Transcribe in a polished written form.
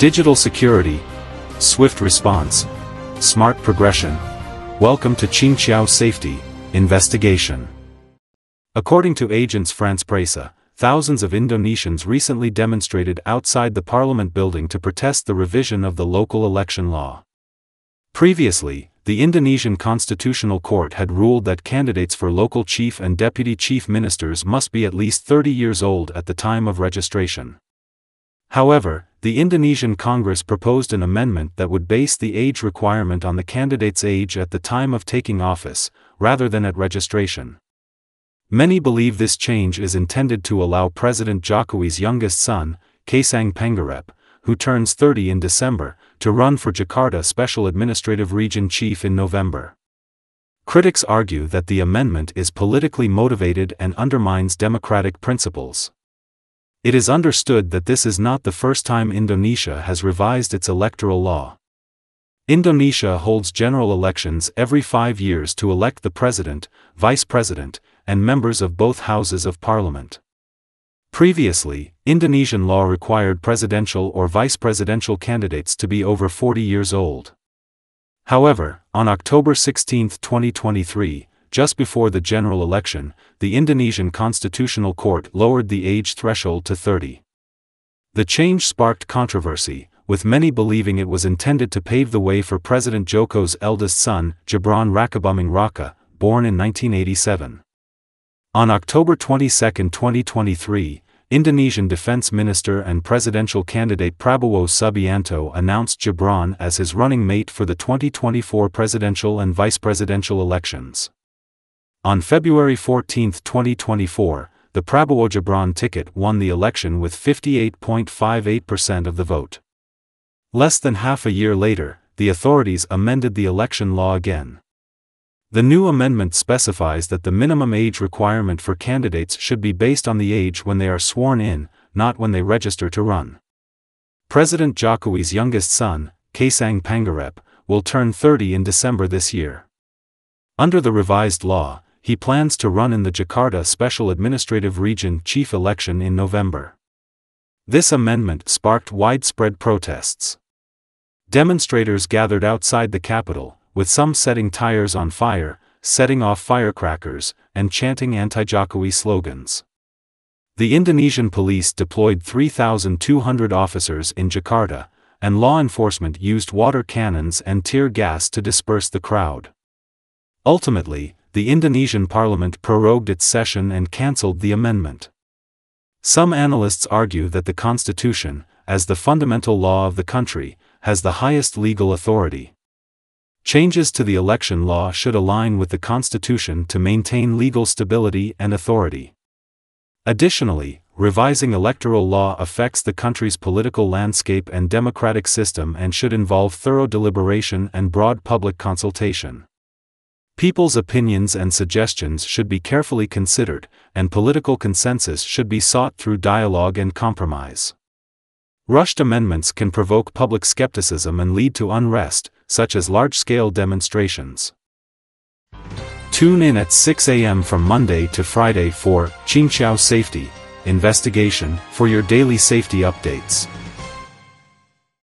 Digital security, swift response, smart progression. Welcome to Qingqiao Safety Investigation. According to Agence France-Presse, thousands of Indonesians recently demonstrated outside the parliament building to protest the revision of the local election law. Previously, the Indonesian Constitutional Court had ruled that candidates for local chief and deputy chief ministers must be at least 30 years old at the time of registration. However, the Indonesian Congress proposed an amendment that would base the age requirement on the candidate's age at the time of taking office, rather than at registration. Many believe this change is intended to allow President Jokowi's youngest son, Kaisang Pangarep, who turns 30 in December, to run for Jakarta Special Administrative Region Chief in November. Critics argue that the amendment is politically motivated and undermines democratic principles. It is understood that this is not the first time Indonesia has revised its electoral law. Indonesia holds general elections every 5 years to elect the president, vice president, and members of both houses of parliament. Previously, Indonesian law required presidential or vice presidential candidates to be over 40 years old. However, on October 16, 2023, just before the general election, the Indonesian Constitutional Court lowered the age threshold to 30. The change sparked controversy, with many believing it was intended to pave the way for President Joko's eldest son, Gibran Rakabuming Raka, born in 1987. On October 22, 2023, Indonesian Defense Minister and presidential candidate Prabowo Subianto announced Gibran as his running mate for the 2024 presidential and vice presidential elections. On February 14, 2024, the Prabowo-Gibran ticket won the election with 58.58% of the vote. Less than half a year later, the authorities amended the election law again. The new amendment specifies that the minimum age requirement for candidates should be based on the age when they are sworn in, not when they register to run. President Jokowi's youngest son, Kaisang Pangarep, will turn 30 in December this year. Under the revised law, he plans to run in the Jakarta Special Administrative Region Chief election in November. This amendment sparked widespread protests. Demonstrators gathered outside the capital, with some setting tires on fire, setting off firecrackers, and chanting anti-Jokowi slogans. The Indonesian police deployed 3,200 officers in Jakarta, and law enforcement used water cannons and tear gas to disperse the crowd. Ultimately, the Indonesian parliament prorogued its session and cancelled the amendment. Some analysts argue that the constitution, as the fundamental law of the country, has the highest legal authority. Changes to the election law should align with the constitution to maintain legal stability and authority. Additionally, revising electoral law affects the country's political landscape and democratic system and should involve thorough deliberation and broad public consultation. People's opinions and suggestions should be carefully considered, and political consensus should be sought through dialogue and compromise. Rushed amendments can provoke public skepticism and lead to unrest, such as large-scale demonstrations. Tune in at 6 a.m. from Monday to Friday for Qingqiao Safety Investigation for your daily safety updates.